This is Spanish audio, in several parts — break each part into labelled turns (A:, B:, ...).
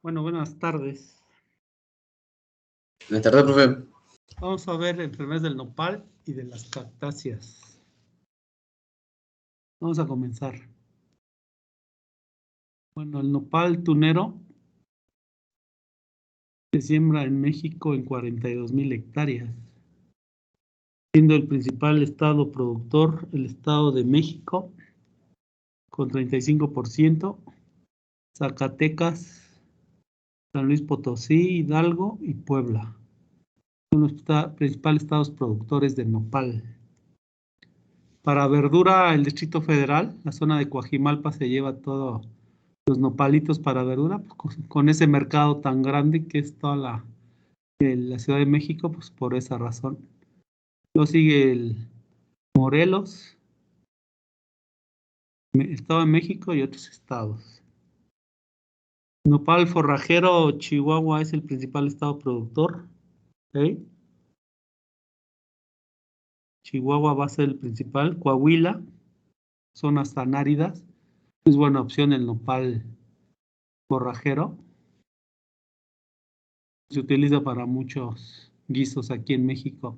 A: Bueno, buenas tardes.
B: Buenas tardes, profe.
A: Vamos a ver enfermedades del nopal y de las cactáceas. Vamos a comenzar. Bueno, el nopal tunero se siembra en México en 42,000 hectáreas, siendo el principal estado productor el Estado de México con 35%, Zacatecas, San Luis Potosí, Hidalgo y Puebla. Son los principales estados productores de nopal. Para verdura, el Distrito Federal, la zona de Coajimalpa se lleva todos los nopalitos para verdura, pues, con ese mercado tan grande que es toda la Ciudad de México, pues por esa razón. Luego sigue el Morelos, Estado de México y otros estados. Nopal forrajero, Chihuahua es el principal estado productor. ¿Okay? Chihuahua va a ser el principal. Coahuila, zonas tan áridas. Es buena opción el nopal forrajero. Se utiliza para muchos guisos aquí en México.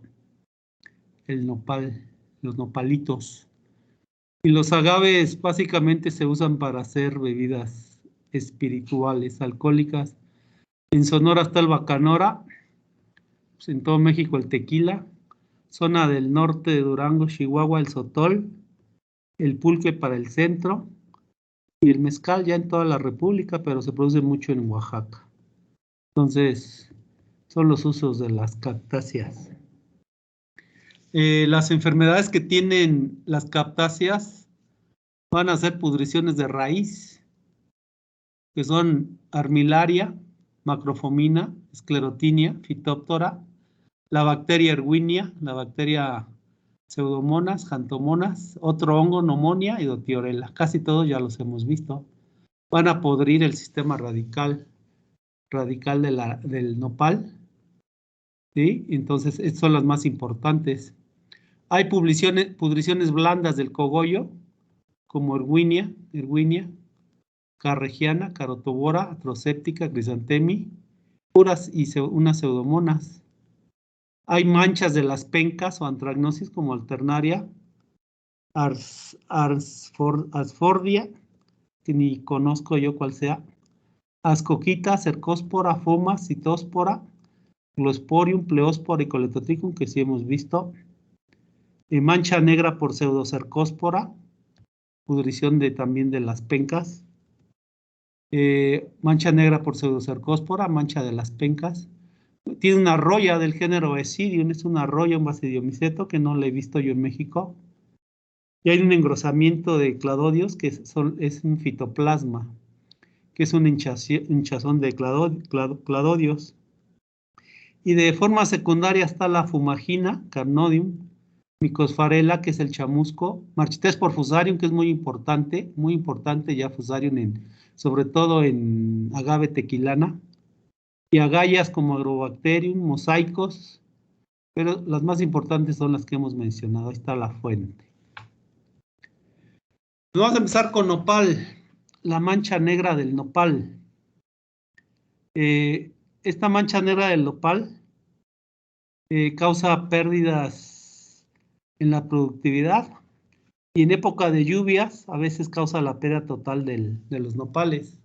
A: El nopal, los nopalitos. Y los agaves básicamente se usan para hacer bebidas espirituales, alcohólicas. En Sonora está el bacanora, pues en todo México el tequila, zona del norte de Durango, Chihuahua, el sotol, el pulque para el centro y el mezcal ya en toda la República, pero se produce mucho en Oaxaca. Entonces, son los usos de las cactáceas. Las enfermedades que tienen las cactáceas van a ser pudriciones de raíz, que son armilaria, macrofomina, esclerotinia, fitóptora, la bacteria erwinia, la bacteria pseudomonas, jantomonas, otro hongo, pneumonia y dotiorela. Casi todos ya los hemos visto. Van a podrir el sistema radical del nopal. ¿Sí? Entonces, estas son las más importantes. Hay pudriciones blandas del cogollo, como erwinia, carregiana, carotobora, atroséptica, crisantemi, puras y unas pseudomonas. Hay manchas de las pencas o antragnosis como alternaria, asfordia, que ni conozco yo cuál sea, ascoquita, cercóspora, foma, citóspora, glosporium, pleóspora y coletotricum, que sí hemos visto. Mancha negra por pseudocercóspora, pudrición también de las pencas. Mancha negra por pseudocercóspora, mancha de las pencas. Tiene una roya del género Basidium, es una roya, un Basidiomiceto, que no la he visto yo en México. Y hay un engrosamiento de cladodios, que es un fitoplasma, que es un hinchazón de cladodios. Y de forma secundaria está la fumagina, Carnodium, Mycosfarela, que es el chamusco, Marchites por Fusarium, que es muy importante ya Fusarium, sobre todo en agave tequilana, y agallas como Agrobacterium, mosaicos, pero las más importantes son las que hemos mencionado. Ahí está la fuente. Vamos a empezar con nopal, la mancha negra del nopal. Esta mancha negra del nopal causa pérdidas en la productividad y en época de lluvias a veces causa la pérdida total de los nopales,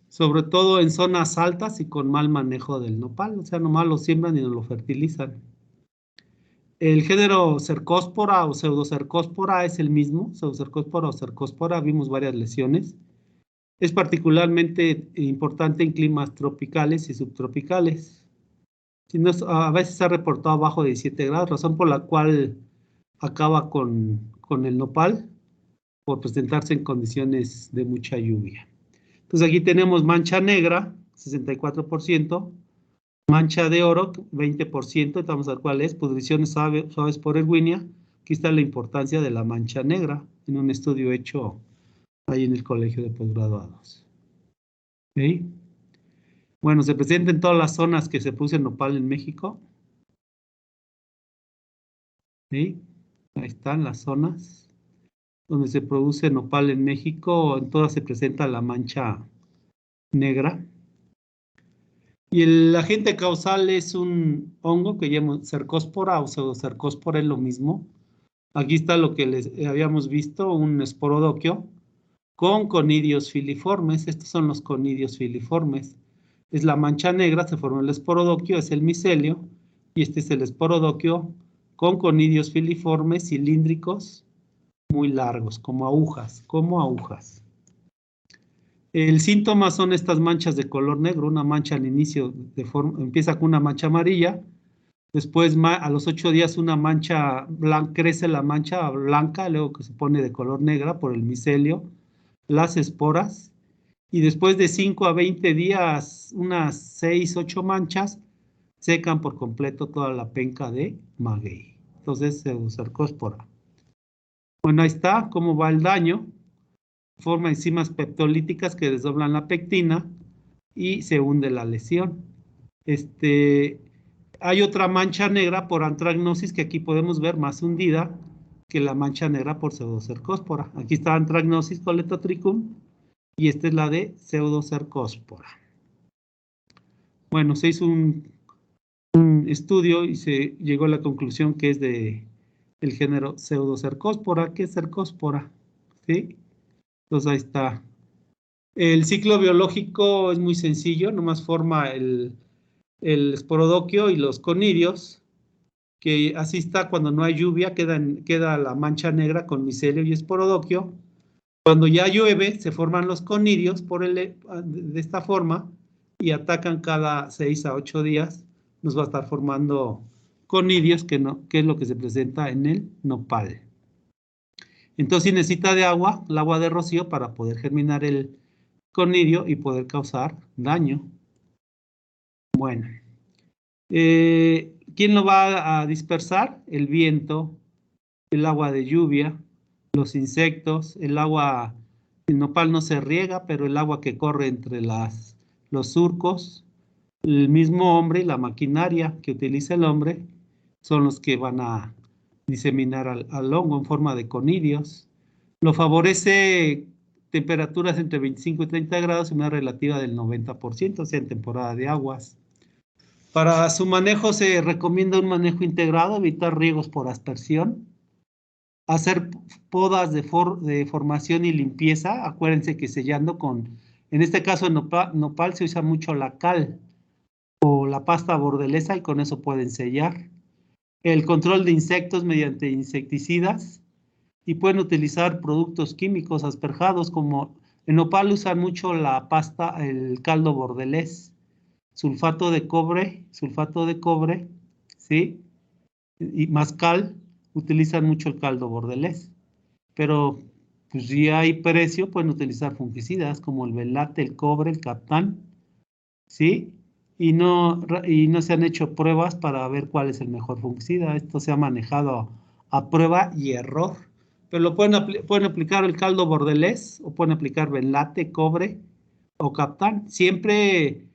A: sobre todo en zonas altas y con mal manejo del nopal, o sea, nomás lo siembran y no lo fertilizan. El género cercóspora o pseudocercóspora es el mismo, pseudocercóspora o cercóspora, vimos varias lesiones. Es particularmente importante en climas tropicales y subtropicales. A veces se ha reportado abajo de 17 grados, razón por la cual acaba con el nopal, por presentarse en condiciones de mucha lluvia. Entonces aquí tenemos mancha negra, 64%, mancha de oro, 20%, vamos a ver cuál es, pudriciones suaves por erwinia. Aquí está la importancia de la mancha negra en un estudio hecho ahí en el colegio de posgraduados. ¿Okay? Bueno, se presenta en todas las zonas que se produce nopal en México. ¿Sí? Ahí están las zonas donde se produce nopal en México, en todas se presenta la mancha negra. Y el agente causal es un hongo que llamamos cercospora o pseudocercospora, es lo mismo. Aquí está lo que les habíamos visto, un esporodoquio con conidios filiformes. Estos son los conidios filiformes. Es la mancha negra, se forma el esporodoquio, es el micelio, y este es el esporodoquio con conidios filiformes cilíndricos muy largos, como agujas, como agujas. El síntoma son estas manchas de color negro, una mancha al inicio empieza con una mancha amarilla, después a los 8 días una mancha blanca, crece la mancha blanca, luego que se pone de color negra por el micelio, las esporas, y después de 5 a 20 días, unas 6, 8 manchas, secan por completo toda la penca de maguey. Entonces, pseudocercospora. Bueno, ahí está cómo va el daño. Forma enzimas peptolíticas que desdoblan la pectina y se hunde la lesión. Hay otra mancha negra por antragnosis que aquí podemos ver más hundida que la mancha negra por pseudocercospora. Aquí está antragnosis coletotricum y esta es la de pseudocercospora. Bueno, se hizo un estudio y se llegó a la conclusión que es de el género pseudocercospora. ¿Qué es cercospora? ¿Sí? Entonces ahí está. El ciclo biológico es muy sencillo, nomás forma el esporodoquio y los conidios, que así está cuando no hay lluvia, queda la mancha negra con micelio y esporodoquio. Cuando ya llueve, se forman los conidios de esta forma y atacan cada 6 a 8 días. Nos va a estar formando conidios, que es lo que se presenta en el nopal. Entonces, si necesita de agua, el agua de rocío, para poder germinar el conidio y poder causar daño. Bueno, ¿quién lo va a dispersar? El viento, el agua de lluvia, los insectos, el agua, el nopal no se riega, pero el agua que corre entre los surcos, el mismo hombre y la maquinaria que utiliza el hombre son los que van a diseminar al hongo en forma de conidios. Lo favorece temperaturas entre 25 y 30 grados y una relativa del 90%, o sea, en temporada de aguas. Para su manejo se recomienda un manejo integrado, evitar riegos por aspersión, hacer podas de formación y limpieza. Acuérdense que sellando en este caso en nopal se usa mucho la cal o la pasta bordelesa y con eso pueden sellar. El control de insectos mediante insecticidas y pueden utilizar productos químicos asperjados como en nopal usan mucho la pasta, el caldo bordelés, sulfato de cobre, ¿sí? Y más cal, utilizan mucho el caldo bordelés. Pero pues si hay precio, pueden utilizar fungicidas como el velate, el cobre, el captán, ¿sí? Y no se han hecho pruebas para ver cuál es el mejor fungicida. Esto se ha manejado a prueba y error. Pero lo pueden aplicar el caldo bordelés o pueden aplicar velate, cobre o captán. Siempre,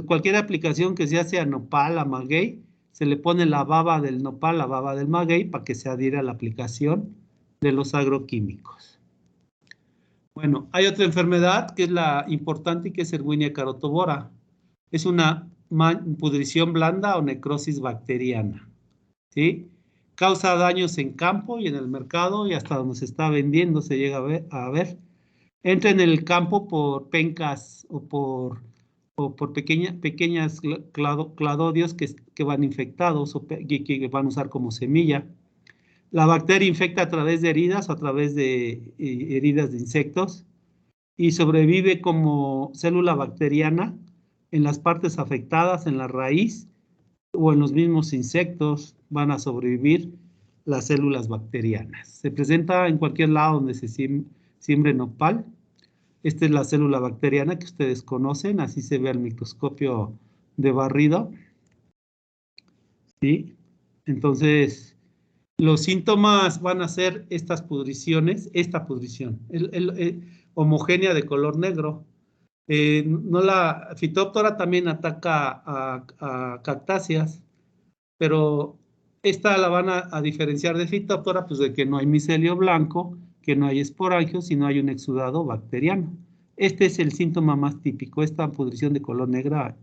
A: cualquier aplicación que se hace a nopal, a maguey, se le pone la baba del nopal, la baba del maguey, para que se adhiera a la aplicación de los agroquímicos. Bueno, hay otra enfermedad que es la importante y que es Erwinia carotobora. Es una pudrición blanda o necrosis bacteriana, ¿sí? Causa daños en campo y en el mercado y hasta donde se está vendiendo se llega a ver. Entra en el campo por pencas o por pequeñas cladodios que van infectados o que van a usar como semilla. La bacteria infecta a través de heridas o a través de heridas de insectos y sobrevive como célula bacteriana en las partes afectadas, en la raíz o en los mismos insectos van a sobrevivir las células bacterianas. Se presenta en cualquier lado donde se siembre nopal. Esta es la célula bacteriana que ustedes conocen, así se ve al microscopio de barrido. ¿Sí? Entonces, los síntomas van a ser estas pudriciones, esta pudrición, homogénea de color negro. La Phytophthora también ataca a cactáceas, pero esta la van a diferenciar de Phytophthora, pues de que no hay micelio blanco, que no hay esporangios, sino hay un exudado bacteriano. Este es el síntoma más típico, esta pudrición de color negra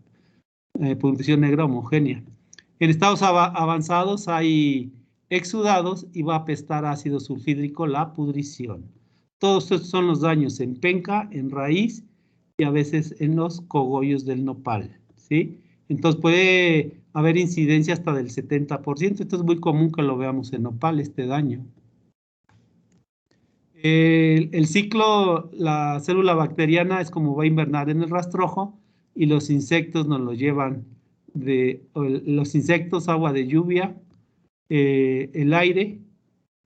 A: pudrición negra homogénea. En estados avanzados hay exudados y va a apestar ácido sulfídrico la pudrición. Todos estos son los daños en penca, en raíz y a veces en los cogollos del nopal, ¿sí? Entonces puede haber incidencia hasta del 70%. Esto es muy común que lo veamos en nopal, este daño. El ciclo, la célula bacteriana es como va a invernar en el rastrojo y los insectos nos lo llevan los insectos, agua de lluvia, el aire,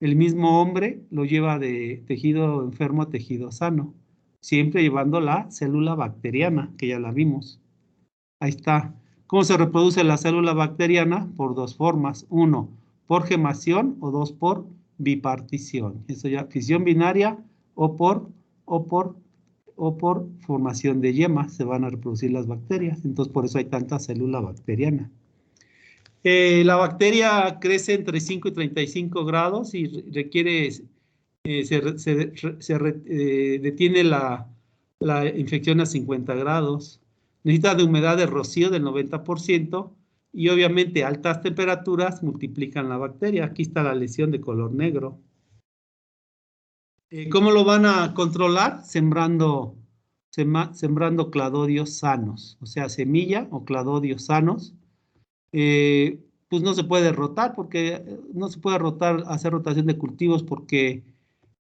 A: el mismo hombre lo lleva de tejido enfermo a tejido sano, siempre llevando la célula bacteriana, que ya la vimos. Ahí está. ¿Cómo se reproduce la célula bacteriana? Por dos formas. Uno, por gemación o dos, por bipartición. Eso ya, fisión binaria o por formación de yemas se van a reproducir las bacterias. Entonces, por eso hay tanta célula bacteriana. La bacteria crece entre 5 y 35 grados y requiere, detiene la infección a 50 grados. Necesita de humedad de rocío del 90% y obviamente altas temperaturas multiplican la bacteria. Aquí está la lesión de color negro. ¿Cómo lo van a controlar? Sembrando cladodios sanos, o sea, semilla o cladodios sanos. Pues no se puede rotar porque no se puede hacer rotación de cultivos porque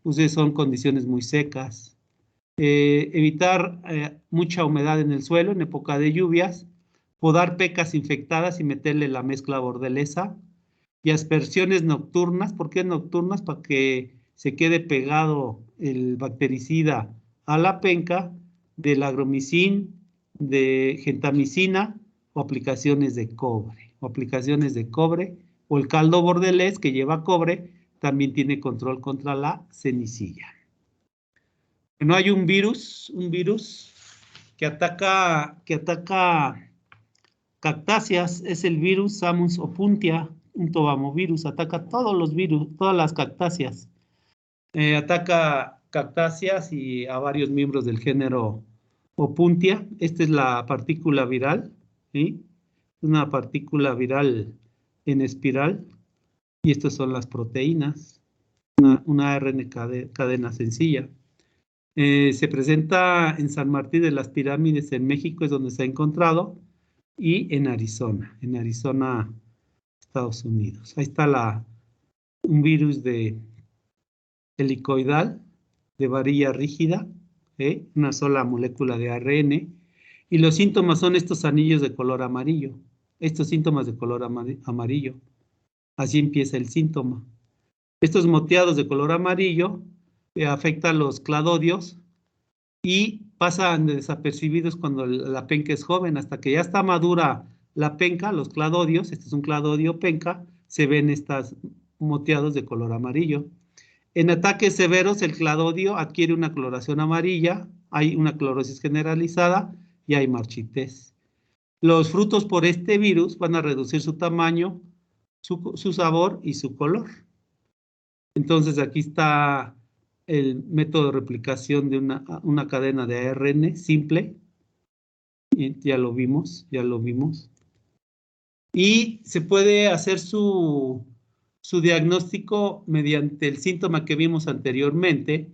A: pues, son condiciones muy secas. Evitar mucha humedad en el suelo en época de lluvias, podar pecas infectadas y meterle la mezcla bordelesa y aspersiones nocturnas. ¿Por qué nocturnas? Para que se quede pegado el bactericida a la penca del agromicin, de gentamicina o aplicaciones de cobre. O el caldo bordelés que lleva cobre también tiene control contra la cenicilla. No hay un virus que ataca cactáceas, es el virus Samus opuntia, un tobamovirus, ataca todos los virus, todas las cactáceas. Ataca cactáceas y a varios miembros del género Opuntia. Esta es la partícula viral, ¿sí? Una partícula viral en espiral y estas son las proteínas, una ARN cadena sencilla. Se presenta en San Martín de las Pirámides en México, es donde se ha encontrado, y en Arizona, Estados Unidos. Ahí está un virus de helicoidal, de varilla rígida, una sola molécula de ARN, y los síntomas son estos anillos de color amarillo, estos síntomas de color amarillo. Así empieza el síntoma. Estos moteados de color amarillo afectan los cladodios y pasan desapercibidos cuando la penca es joven, hasta que ya está madura la penca, los cladodios, este es un cladodio penca, se ven estos moteados de color amarillo. En ataques severos, el cladodio adquiere una coloración amarilla, hay una clorosis generalizada y hay marchitez. Los frutos por este virus van a reducir su tamaño, su sabor y su color. Entonces aquí está el método de replicación de una cadena de ARN simple. Y ya lo vimos. Y se puede hacer su diagnóstico mediante el síntoma que vimos anteriormente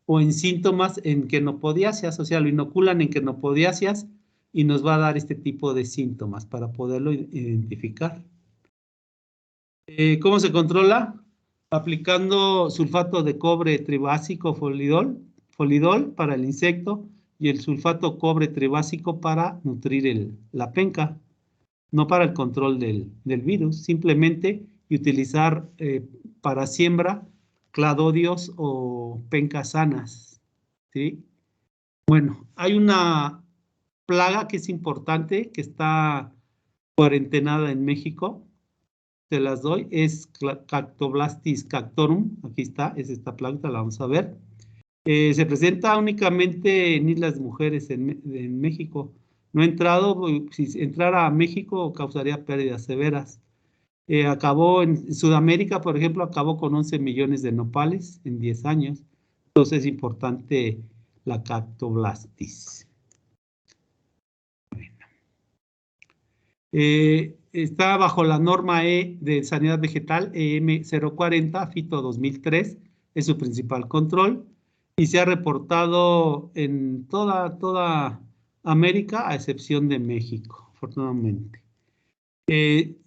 A: o en síntomas en quenopodiáceas, o sea, lo inoculan en quenopodiáceas y nos va a dar este tipo de síntomas para poderlo identificar. ¿Cómo se controla? Aplicando sulfato de cobre tribásico folidol para el insecto y el sulfato cobre tribásico para nutrir la penca, no para el control del virus, simplemente utilizar para siembra cladodios o pencas sanas, ¿sí? Bueno, hay una plaga que es importante, que está cuarentenada en México, te las doy, es Cactoblastis cactorum, aquí está, es esta planta, la vamos a ver. Se presenta únicamente en Islas Mujeres en México. No ha entrado, si entrara a México causaría pérdidas severas. Acabó en Sudamérica, por ejemplo, acabó con 11 millones de nopales en 10 años. Entonces es importante la Cactoblastis. Está bajo la norma E de sanidad vegetal, EM 040, FITO 2003, es su principal control, y se ha reportado en toda América, a excepción de México, afortunadamente. Si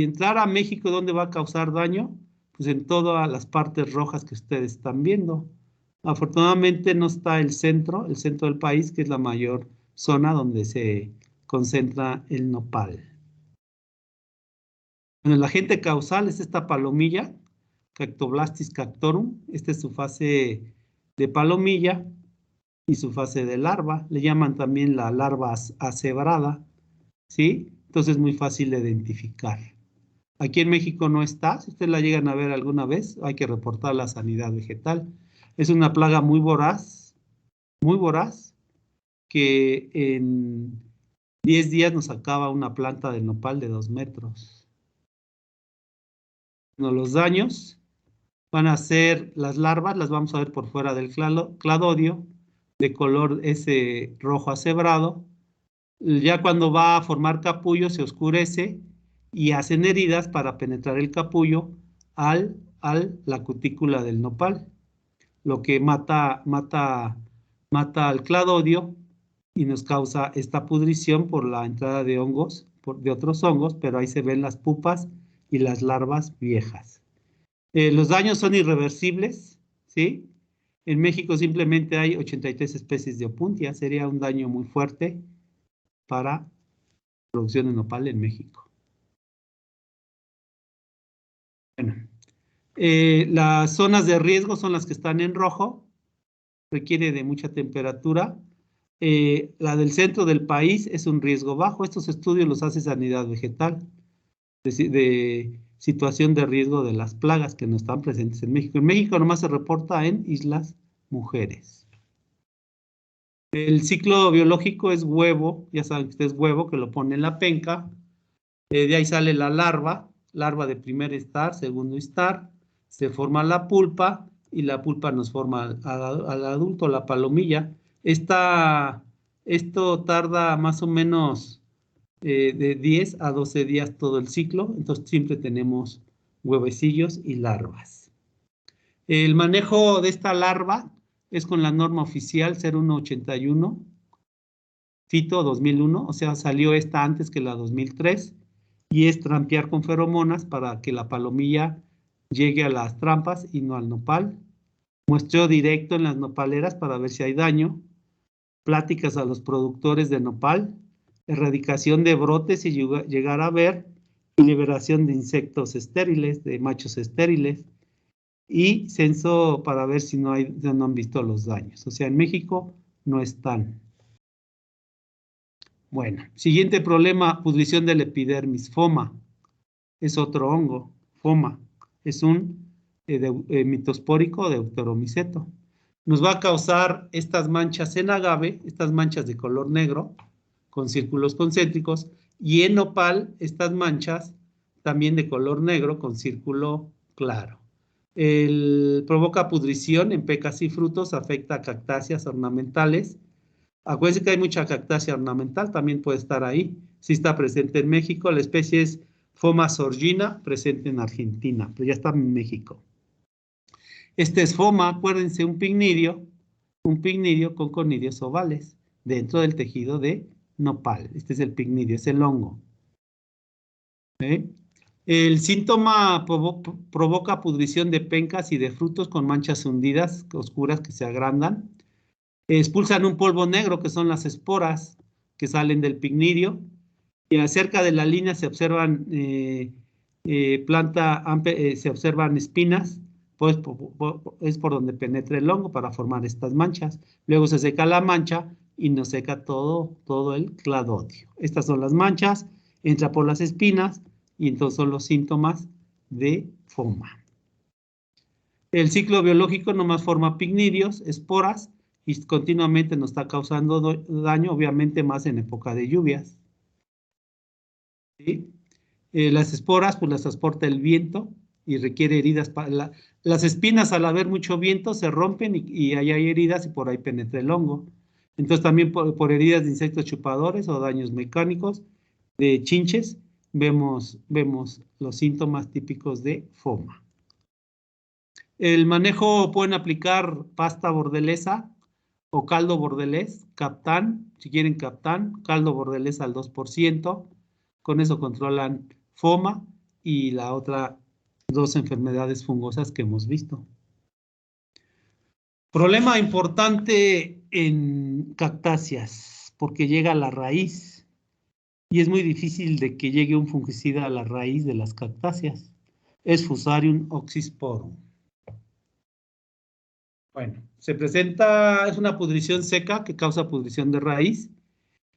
A: entrara a México, ¿dónde va a causar daño? Pues en todas las partes rojas que ustedes están viendo. Afortunadamente no está el centro del país, que es la mayor zona donde se concentra el nopal. Bueno, el agente causal es esta palomilla, Cactoblastis cactorum. Esta es su fase de palomilla y su fase de larva. Le llaman también la larva acebrada, ¿sí? Entonces es muy fácil de identificar. Aquí en México no está. Si ustedes la llegan a ver alguna vez, hay que reportar la sanidad vegetal. Es una plaga muy voraz, que en 10 días nos acaba una planta de nopal de 2 metros. Bueno, los daños van a ser las larvas, las vamos a ver por fuera del cladodio, de color ese rojo acebrado. Ya cuando va a formar capullo se oscurece y hacen heridas para penetrar el capullo la cutícula del nopal, lo que mata al cladodio y nos causa esta pudrición por la entrada de hongos, de otros hongos, pero ahí se ven las pupas y las larvas viejas. Los daños son irreversibles, ¿sí? En México simplemente hay 83 especies de opuntia, sería un daño muy fuerte para producción de nopal en México. Bueno, las zonas de riesgo son las que están en rojo, requiere de mucha temperatura. La del centro del país es un riesgo bajo. Estos estudios los hace Sanidad Vegetal, de situación de riesgo de las plagas que no están presentes en México. En México nomás se reporta en Islas Mujeres. El ciclo biológico es huevo, ya saben que este es huevo, que lo pone en la penca. De ahí sale la larva de primer estar, segundo estar, se forma la pulpa y la pulpa nos forma al adulto, la palomilla. Esto tarda más o menos de 10 a 12 días todo el ciclo, entonces siempre tenemos huevecillos y larvas. El manejo de esta larva es con la norma oficial 0181, FITO 2001, o sea, salió esta antes que la 2003, y es trampear con feromonas para que la palomilla llegue a las trampas y no al nopal. Muestreo directo en las nopaleras para ver si hay daño. Pláticas a los productores de nopal. Erradicación de brotes si llegar a ver. Y liberación de insectos estériles, de machos estériles. Y censo para ver si no han visto los daños. O sea, en México no están. Bueno, siguiente problema, pudrición del epidermis, foma. Es otro hongo, foma. Es un mitospórico de Deuteromiceto. Nos va a causar estas manchas en agave, estas manchas de color negro, con círculos concéntricos, y en nopal, estas manchas también de color negro con círculo claro. Provoca pudrición en pecas y frutos, afecta a cactáceas ornamentales. Acuérdense que hay mucha cactácea ornamental, también puede estar ahí. Sí está presente en México, la especie es Foma sorgina, presente en Argentina, pero ya está en México. Este es Foma, acuérdense, un picnidio con conidios ovales dentro del tejido de nopal. Este es el picnidio, es el hongo. El síntoma provoca pudrición de pencas y de frutos con manchas hundidas, oscuras, que se agrandan. Expulsan un polvo negro, que son las esporas que salen del picnidio. Y cerca de la línea se observan se observan espinas, pues es por donde penetra el hongo para formar estas manchas. Luego se seca la mancha y nos seca todo el cladodio. Estas son las manchas, entra por las espinas y entonces son los síntomas de foma. El ciclo biológico nomás forma picnidios, esporas, y continuamente nos está causando daño, obviamente más en época de lluvias. ¿Sí? Las esporas pues las transporta el viento y requiere heridas. Las espinas, al haber mucho viento, se rompen y ahí hay heridas y por ahí penetra el hongo. Entonces también por heridas de insectos chupadores o daños mecánicos de chinches, vemos los síntomas típicos de FOMA. El manejo pueden aplicar pasta bordelesa o caldo bordelés, Captán, si quieren Captán, caldo bordelés al 2%, con eso controlan FOMA y la otra 2 enfermedades fungosas que hemos visto. Problema importante en cactáceas, porque llega a la raíz y es muy difícil de que llegue un fungicida a la raíz de las cactáceas. Es Fusarium oxysporum. Bueno, es una pudrición seca que causa pudrición de raíz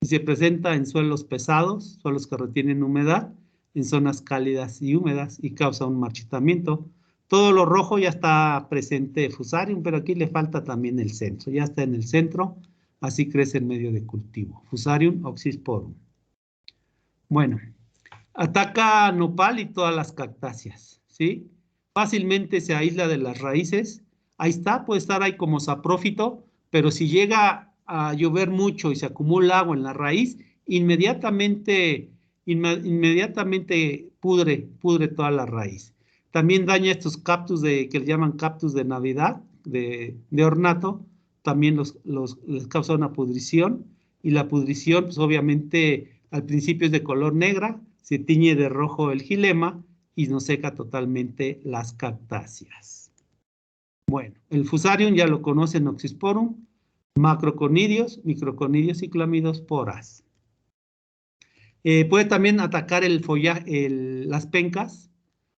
A: y se presenta en suelos pesados, suelos que retienen humedad, en zonas cálidas y húmedas y causa un marchitamiento. Todo lo rojo ya está presente Fusarium, pero aquí le falta también el centro. Ya está en el centro, así crece en medio de cultivo. Fusarium oxysporum. Bueno, ataca nopal y todas las cactáceas, ¿sí? Fácilmente se aísla de las raíces. Ahí está, puede estar ahí como saprófito, pero si llega a llover mucho y se acumula agua en la raíz, inmediatamente pudre toda la raíz. También daña estos cactus que le llaman cactus de Navidad, de ornato, también les causa una pudrición, y la pudrición, pues obviamente, al principio es de color negra, se tiñe de rojo el xilema y nos seca totalmente las cactáceas. Bueno, el Fusarium ya lo conocen, oxysporum, macroconidios, microconidios y clamidosporas. Puede también atacar el follaje, las pencas,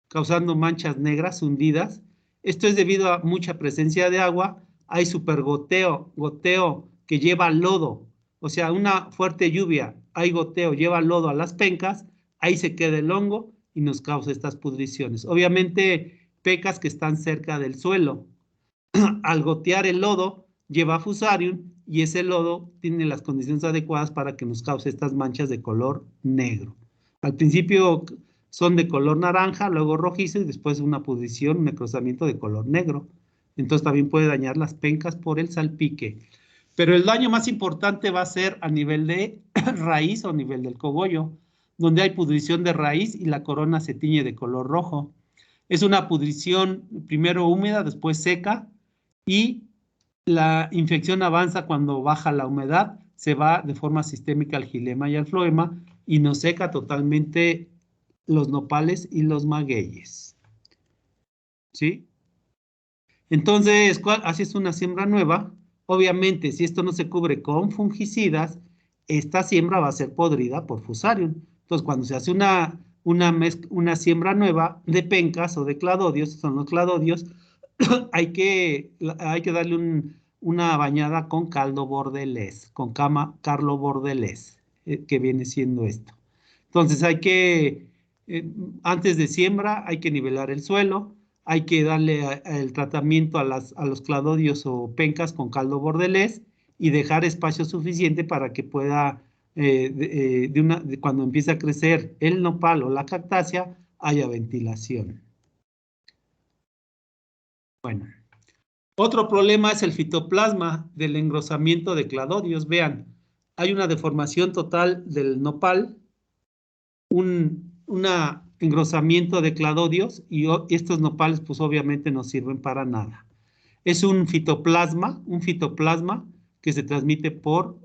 A: causando manchas negras hundidas. Esto es debido a mucha presencia de agua. Hay supergoteo, goteo que lleva lodo. O sea, una fuerte lluvia, hay goteo, lleva lodo a las pencas, ahí se queda el hongo y nos causa estas pudriciones. Obviamente, pecas que están cerca del suelo. Al gotear el lodo, lleva Fusarium y ese lodo tiene las condiciones adecuadas para que nos cause estas manchas de color negro. Al principio son de color naranja, luego rojizo y después una pudrición, un necrosamiento de color negro. Entonces también puede dañar las pencas por el salpique. Pero el daño más importante va a ser a nivel de raíz o a nivel del cogollo, donde hay pudrición de raíz y la corona se tiñe de color rojo. Es una pudrición primero húmeda, después seca, y la infección avanza cuando baja la humedad, se va de forma sistémica al xilema y al floema y nos seca totalmente los nopales y los magueyes. ¿Sí? Entonces, haces una siembra nueva. Obviamente, si esto no se cubre con fungicidas, esta siembra va a ser podrida por Fusarium. Entonces, cuando se hace una siembra nueva de pencas o de cladodios, son los cladodios, hay que darle una bañada con caldo bordelés, con carlo bordelés, que viene siendo esto. Entonces antes de siembra hay que nivelar el suelo, hay que darle el tratamiento a los cladodios o pencas con caldo bordelés y dejar espacio suficiente para que pueda, cuando empiece a crecer el nopal o la cactácea, haya ventilación. Bueno, otro problema es el fitoplasma del engrosamiento de cladodios. Vean, hay una deformación total del nopal, un engrosamiento de cladodios y estos nopales pues obviamente no sirven para nada. Es un fitoplasma que se transmite por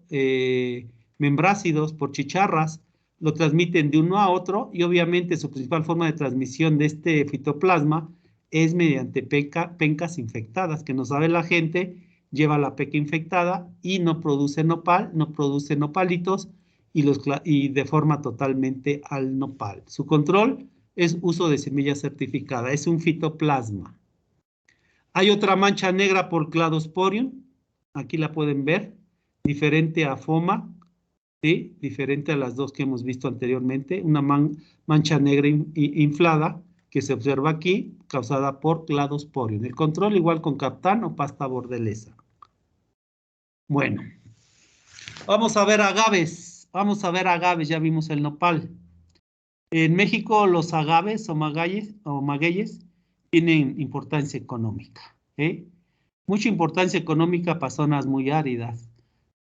A: membrácidos, por chicharras, lo transmiten de uno a otro y obviamente su principal forma de transmisión de este fitoplasma es mediante pencas infectadas, que no sabe la gente, lleva la peca infectada y no produce nopal, no produce nopalitos y deforma totalmente al nopal. Su control es uso de semilla certificada, es un fitoplasma. Hay otra mancha negra por Cladosporium, aquí la pueden ver, diferente a FOMA, ¿sí? Diferente a las dos que hemos visto anteriormente, una mancha negra inflada que se observa aquí, causada por Cladosporium. El control igual con Captán o pasta bordelesa. Bueno, vamos a ver agaves, ya vimos el nopal. En México los agaves o magueyes tienen importancia económica, ¿eh? Mucha importancia económica para zonas muy áridas.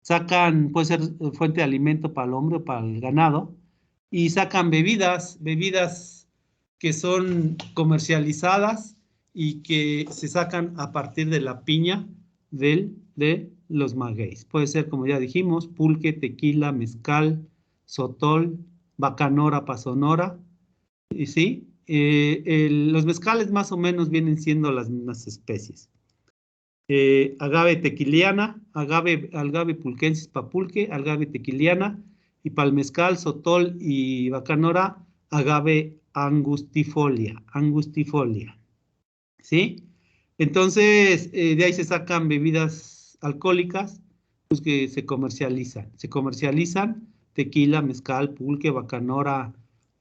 A: sacan, puede ser fuente de alimento para el hombre o para el ganado, y sacan bebidas que son comercializadas y que se sacan a partir de la piña de los magueyes. Puede ser, como ya dijimos, pulque, tequila, mezcal, sotol, bacanora para Sonora, y sí, los mezcales más o menos vienen siendo las mismas especies. Agave tequiliana, agave pulquensis para pulque, agave tequiliana, y para el mezcal, sotol y bacanora, agave angustifolia, ¿sí? Entonces, de ahí se sacan bebidas alcohólicas, pues que se comercializan tequila, mezcal, pulque, bacanora,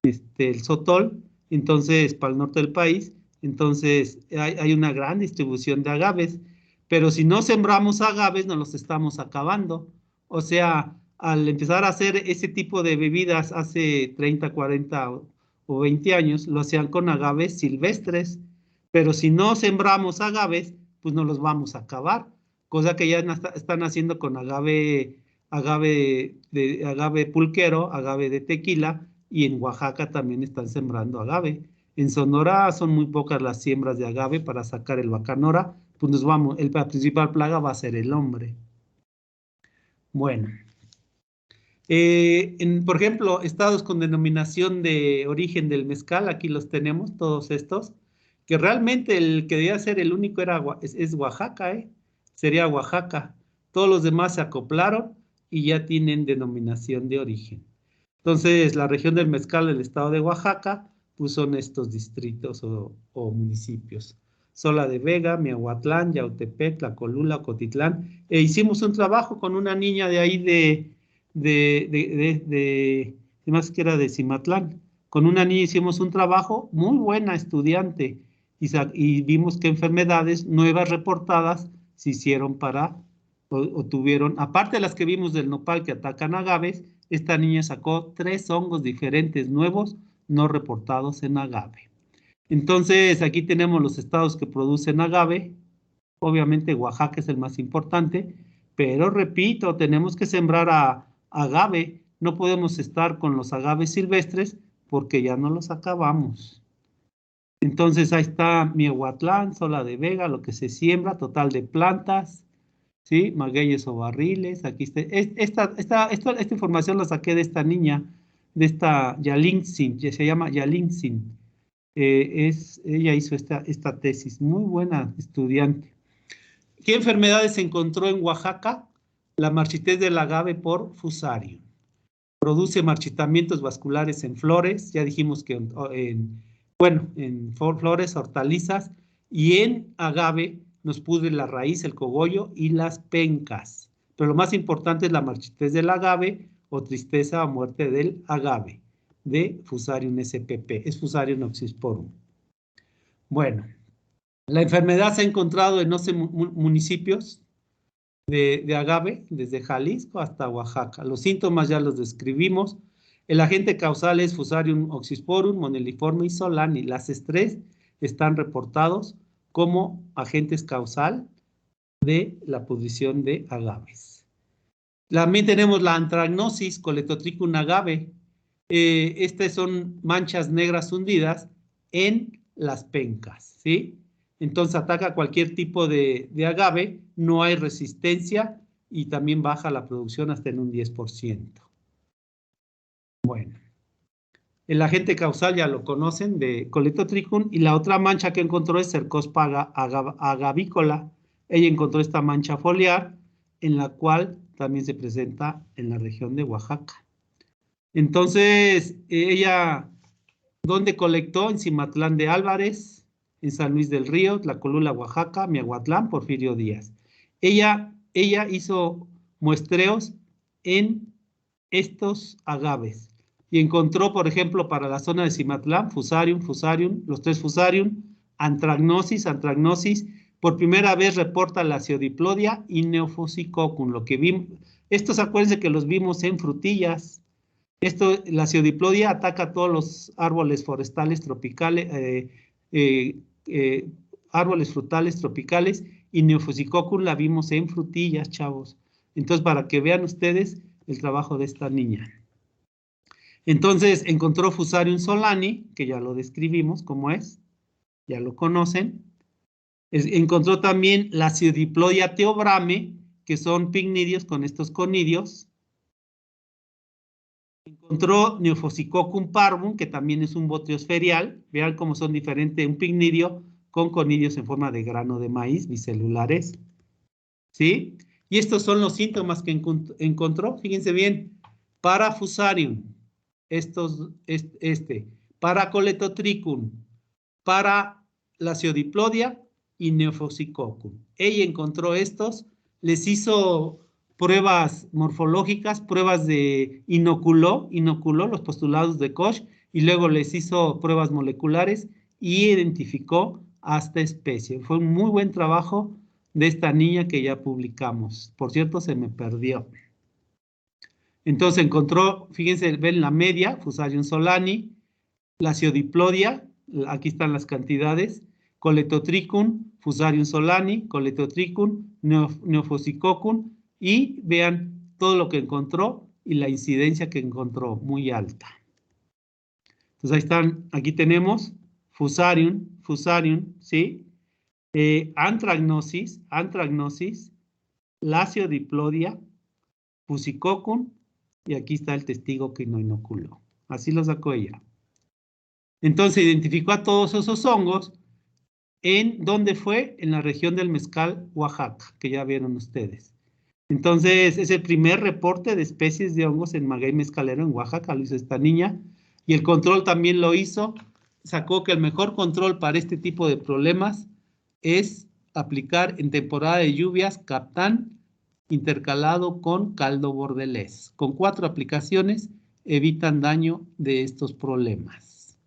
A: el sotol. Entonces, para el norte del país, entonces hay una gran distribución de agaves, pero si no sembramos agaves, nos los estamos acabando. O sea, al empezar a hacer ese tipo de bebidas hace 30, 40 o 20 años, lo hacían con agaves silvestres, pero si no sembramos agaves, pues nos los vamos a acabar, cosa que ya están haciendo con agave pulquero, agave de tequila, y en Oaxaca también están sembrando agave. En Sonora son muy pocas las siembras de agave para sacar el bacanora, pues la principal plaga va a ser el hombre. Bueno, por ejemplo, estados con denominación de origen del mezcal, aquí los tenemos, todos estos, que realmente el que debía ser el único es Oaxaca, sería Oaxaca. Todos los demás se acoplaron y ya tienen denominación de origen. Entonces, la región del mezcal del estado de Oaxaca, pues son estos distritos o municipios. Sola de Vega, Miahuatlán, Yautepec, Tlacolula, Cotitlán. Hicimos un trabajo con una niña de ahí más que era de Cimatlán. Con una niña hicimos un trabajo, muy buena estudiante, y vimos que enfermedades nuevas reportadas se hicieron o tuvieron, aparte de las que vimos del nopal que atacan agaves, esta niña sacó 3 hongos diferentes nuevos no reportados en agave. Entonces, aquí tenemos los estados que producen agave. Obviamente Oaxaca es el más importante, pero repito, tenemos que sembrar agave. No podemos estar con los agaves silvestres porque ya no los acabamos. Entonces ahí está Miahuatlán, Sola de Vega, lo que se siembra, total de plantas, ¿sí? Magueyes o barriles. Aquí está. Esta información la saqué de esta niña, de esta Yalinsin, que se llama Yalinsin. Ella hizo esta tesis, muy buena estudiante. ¿Qué enfermedades se encontró en Oaxaca? La marchitez del agave por Fusarium. Produce marchitamientos vasculares en flores, ya dijimos que en flores, hortalizas, y en agave nos pudre la raíz, el cogollo y las pencas. Pero lo más importante es la marchitez del agave o tristeza o muerte del agave, de Fusarium spp, es Fusarium oxysporum. Bueno, la enfermedad se ha encontrado en 11 municipios de agave, desde Jalisco hasta Oaxaca. Los síntomas ya los describimos. El agente causal es Fusarium oxysporum, moniliforme y solani. Las estrés están reportados como agentes causal de la pudrición de agaves. También tenemos la antragnosis, Coletotrichum agave. Estas son manchas negras hundidas en las pencas, ¿sí? Entonces ataca cualquier tipo de agave, no hay resistencia y también baja la producción hasta en un 10%. Bueno, el agente causal ya lo conocen, de Coletotrichum, y la otra mancha que encontró es Cercospora agavícola. Ella encontró esta mancha foliar, en la cual también se presenta en la región de Oaxaca. Entonces, ella, ¿dónde colectó? En Cimatlán de Álvarez, en San Luis del Río, Tlacolula, Oaxaca, Miahuatlán, Porfirio Díaz. Ella hizo muestreos en estos agaves y encontró, por ejemplo, para la zona de Cimatlán, Fusarium, los 3 Fusarium, antragnosis. Por primera vez reporta la Ciodiplodia y Neophusicocum, lo que vimos. Estos, acuérdense que los vimos en frutillas. La Ciodiplodia ataca todos los árboles forestales tropicales, árboles frutales tropicales, y Neophusicocum la vimos en frutillas, chavos. Entonces, para que vean ustedes el trabajo de esta niña. Entonces, encontró Fusarium solani, que ya lo describimos cómo es, ya lo conocen. Encontró también la Pseudiplodia theobrame, que son picnidios con estos conidios. Encontró Neophococcus parvum, que también es un boteosferial. Vean cómo son diferentes, un picnidio con conidios en forma de grano de maíz, bicelulares. ¿Sí? Y estos son los síntomas que encontró. Fíjense bien. Para Fusarium, para Coletotrichum, para la Pseudiplodia y Neophococcus. Ella encontró estos, les hizo pruebas morfológicas, pruebas de inoculó los postulados de Koch y luego les hizo pruebas moleculares y identificó hasta especie. Fue un muy buen trabajo de esta niña que ya publicamos. Por cierto, se me perdió. Entonces encontró, fíjense, ven la media, Fusarium solani, la Pseudiplodia, aquí están las cantidades, Coletotrichum, Fusarium solani, Coletotrichum, Neophococcus, y vean todo lo que encontró y la incidencia que encontró, muy alta. Entonces ahí están, aquí tenemos Fusarium, ¿sí? Anthragnosis, la Pseudiplodia, Fusicoccus, y aquí está el testigo que no inoculó. Así lo sacó ella. Entonces identificó a todos esos hongos. ¿En dónde fue? En la región del Mezcal, Oaxaca, que ya vieron ustedes. Entonces es el primer reporte de especies de hongos en maguey mezcalero en Oaxaca, lo hizo esta niña. Y el control también lo hizo. Sacó que el mejor control para este tipo de problemas es aplicar en temporada de lluvias Captán intercalado con caldo bordelés. Con 4 aplicaciones evitan daño de estos problemas.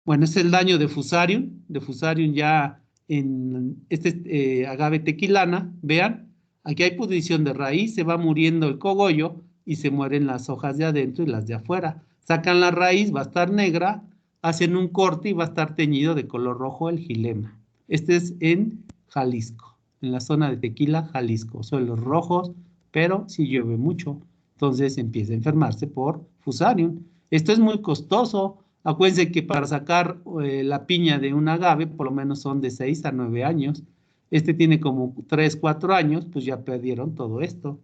A: Bueno, es el daño de Fusarium ya en agave tequilana. Vean, aquí hay pudrición de raíz, se va muriendo el cogollo y se mueren las hojas de adentro y las de afuera. Sacan la raíz, va a estar negra, hacen un corte y va a estar teñido de color rojo el xilema. Este es en Jalisco, en la zona de Tequila, Jalisco. Suelos rojos, pero si llueve mucho, entonces empieza a enfermarse por Fusarium. Esto es muy costoso. Acuérdense que para sacar la piña de un agave, por lo menos son de 6 a 9 años. Este tiene como 3, 4 años, pues ya perdieron todo esto.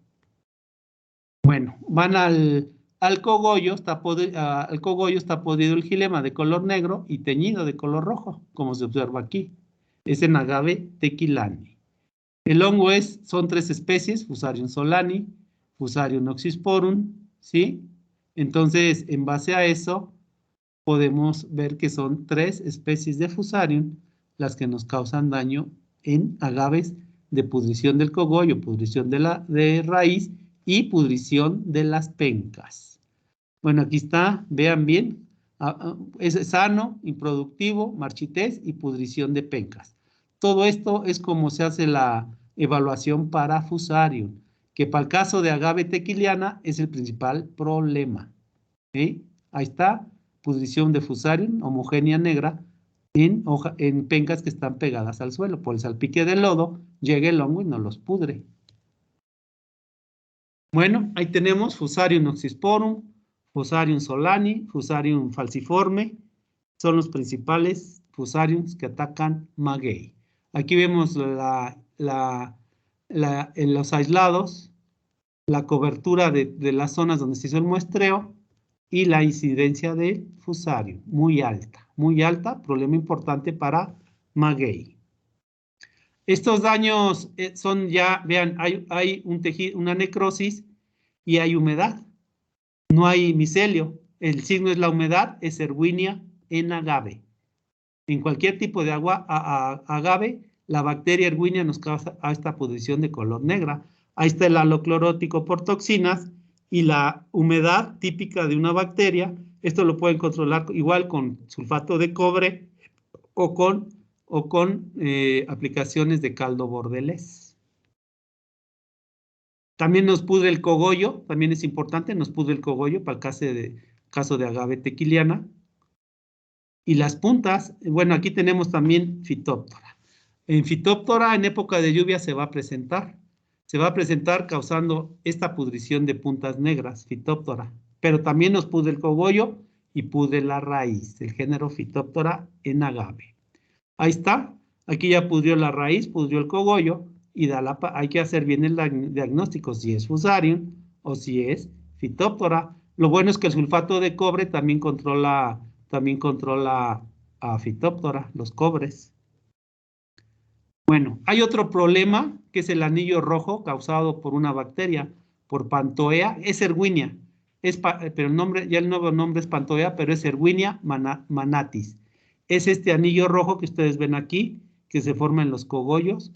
A: Bueno, van al cogollo, está podrido el xilema de color negro y teñido de color rojo, como se observa aquí. Es en agave tequilani. El hongo son 3 especies, Fusarium solani, Fusarium oxysporum, ¿sí? Entonces, en base a eso, podemos ver que son 3 especies de Fusarium las que nos causan daño en agaves de pudrición del cogollo, pudrición de raíz y pudrición de las pencas. Bueno, aquí está, vean bien, es sano, improductivo, marchitez y pudrición de pencas. Todo esto es como se hace la evaluación para Fusarium, que para el caso de agave tequiliana es el principal problema. ¿Sí? Ahí está, pudrición de Fusarium, homogénea negra, en pencas que están pegadas al suelo. Por el salpique del lodo, llega el hongo y no los pudre. Bueno, ahí tenemos Fusarium oxysporum, Fusarium solani, Fusarium falciforme. Son los principales Fusariums que atacan maguey. Aquí vemos en los aislados, la cobertura de las zonas donde se hizo el muestreo y la incidencia de Fusarium, muy alta, problema importante para maguey. Estos daños son ya, vean, hay un tejido, una necrosis y hay humedad. No hay micelio. El signo es la humedad, es Erwinia en agave. En cualquier tipo de agua agave, la bacteria Erwinia nos causa esta pudrición de color negra. Ahí está el halo clorótico por toxinas y la humedad típica de una bacteria. Esto lo pueden controlar igual con sulfato de cobre o con aplicaciones de caldo bordelés. También nos pudre el cogollo, también es importante, nos pudre el cogollo para el caso de agave tequiliana. Y las puntas, bueno, aquí tenemos también Phytophthora. En Phytophthora, en época de lluvia se va a presentar. Se va a presentar causando esta pudrición de puntas negras, Phytophthora, pero también nos pudre el cogollo y pudre la raíz, el género Phytophthora en agave. Ahí está, aquí ya pudrió la raíz, pudrió el cogollo, y hay que hacer bien el diagnóstico, si es Fusarium o si es Phytophthora. Lo bueno es que el sulfato de cobre también controla a Phytophthora, los cobres. Bueno, hay otro problema, que es el anillo rojo causado por una bacteria, por Panthoea, es Erwinia, pero el nuevo nombre es Panthoea, pero es Erwinia manatis. Es este anillo rojo que ustedes ven aquí, que se forma en los cogollos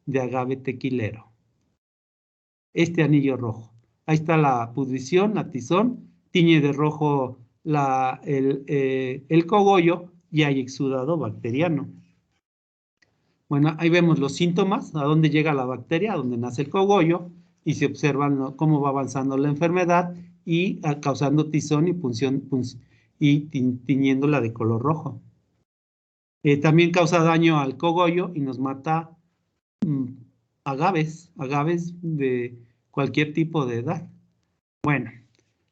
A: de agave tequilero. Este anillo rojo. Ahí está la pudrición, la tizón, tiñe de rojo el cogollo y hay exudado bacteriano. Bueno, ahí vemos los síntomas, a dónde llega la bacteria, a dónde nace el cogollo, y se observan cómo va avanzando la enfermedad y causando tizón y tiñéndola de color rojo. También causa daño al cogollo y nos mata agaves de cualquier tipo de edad. Bueno,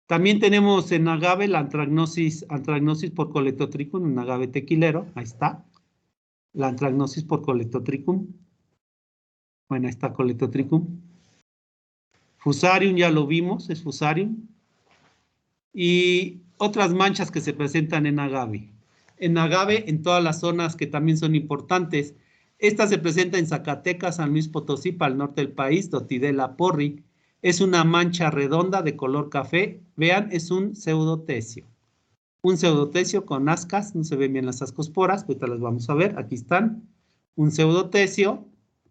A: también tenemos en agave la antragnosis por Colectotrichum, en agave tequilero, ahí está. La antragnosis por Colectotrichum. Bueno, ahí está Colectotrichum. Fusarium ya lo vimos, es Fusarium. Y otras manchas que se presentan en agave. En agave, en todas las zonas que también son importantes. Esta se presenta en Zacatecas, San Luis Potosí, para el norte del país, Dotidella porri. Es una mancha redonda de color café. Vean, es un pseudotesio. Un pseudotesio con ascas, no se ven bien las ascosporas, ahorita las vamos a ver, aquí están. Un pseudotesio,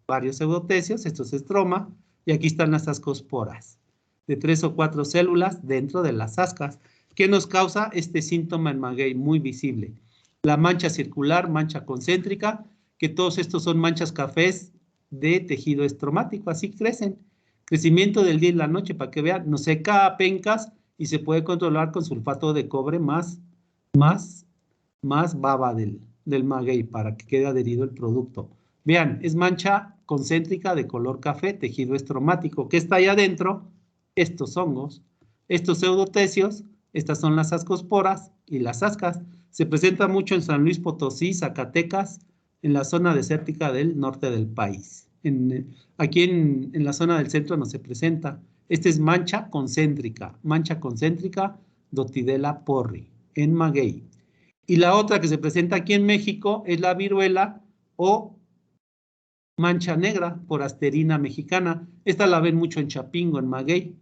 A: varios pseudotesios, esto es estroma, y aquí están las ascosporas, de 3 o 4 células dentro de las ascas. ¿Qué nos causa este síntoma en maguey muy visible? La mancha circular, mancha concéntrica, que todos estos son manchas cafés de tejido estromático, así crecen. Crecimiento del día y la noche, para que vean, nos seca a pencas y se puede controlar con sulfato de cobre más baba del maguey para que quede adherido el producto. Vean, es mancha concéntrica de color café, tejido estromático. ¿Qué está ahí adentro? Estos hongos, estos pseudotesios, estas son las ascosporas y las ascas. Se presenta mucho en San Luis Potosí, Zacatecas, en la zona desértica del norte del país. Aquí en la zona del centro no se presenta. Esta es mancha concéntrica Dotidella porri, en maguey. Y la otra que se presenta aquí en México es la viruela o mancha negra por Asterina mexicana. Esta la ven mucho en Chapingo, en maguey.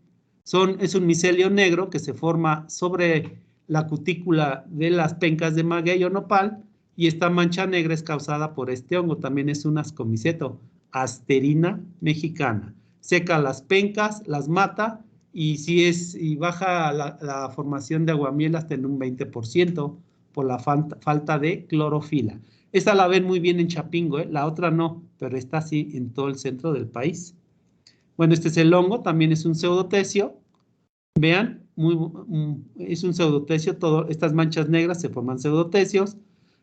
A: Es un micelio negro que se forma sobre la cutícula de las pencas de maguey o nopal, y esta mancha negra es causada por este hongo. También es un ascomiceto, Asterina mexicana. Seca las pencas, las mata, y baja la formación de aguamiel hasta en un 20% por la falta de clorofila. Esta la ven muy bien en Chapingo, la otra no, pero esta sí en todo el centro del país. Bueno, este es el hongo, también es un pseudotesio. Vean, es un pseudotesio, estas manchas negras se forman pseudotesios,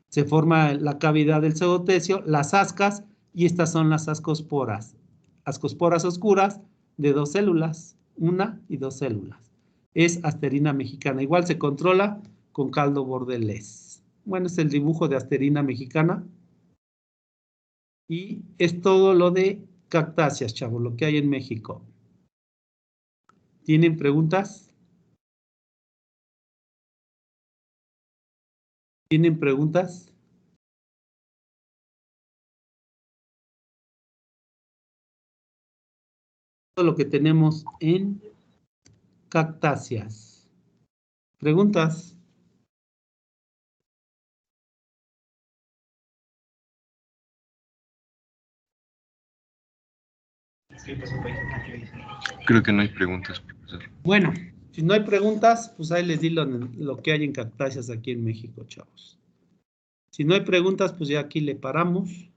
A: se forma la cavidad del pseudotesio, las ascas, y estas son las ascosporas. Ascosporas oscuras de 2 células, 1 y 2 células. Es Asterina mexicana. Igual se controla con caldo bordelés. Bueno, es el dibujo de Asterina mexicana. Y es todo lo de cactáceas, chavos, lo que hay en México. ¿Tienen preguntas? ¿Tienen preguntas? Todo lo que tenemos en cactáceas. ¿Preguntas?
C: Creo que no hay preguntas, profesor.
A: Bueno, si no hay preguntas, pues ahí les di lo que hay en cactáceas aquí en México, chavos. Si no hay preguntas, pues ya aquí le paramos.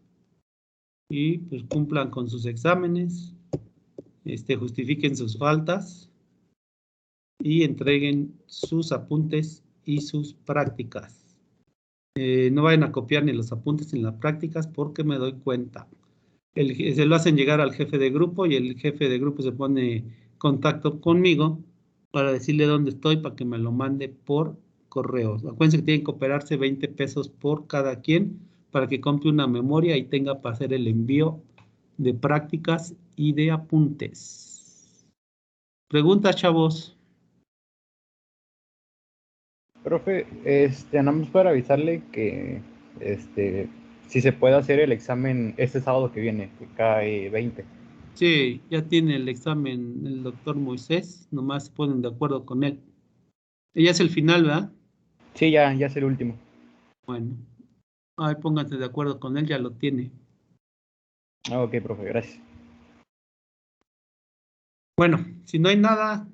A: Y pues cumplan con sus exámenes. Justifiquen sus faltas. Y entreguen sus apuntes y sus prácticas. No vayan a copiar ni los apuntes ni las prácticas porque me doy cuenta. Se lo hacen llegar al jefe de grupo y el jefe de grupo se pone en contacto conmigo para decirle dónde estoy para que me lo mande por correo. Acuérdense que tienen que operarse 20 pesos por cada quien para que compre una memoria y tenga para hacer el envío de prácticas y de apuntes. Preguntas, chavos.
D: Profe, nada más para avisarle que si se puede hacer el examen este sábado que viene, que cae 20.
A: Sí, ya tiene el examen el doctor Moisés, nomás se ponen de acuerdo con él. Ella es el final, ¿verdad?
D: Sí, ya es el último.
A: Bueno, ay, pónganse de acuerdo con él, ya lo tiene.
D: Ok, profe, gracias.
A: Bueno, si no hay nada,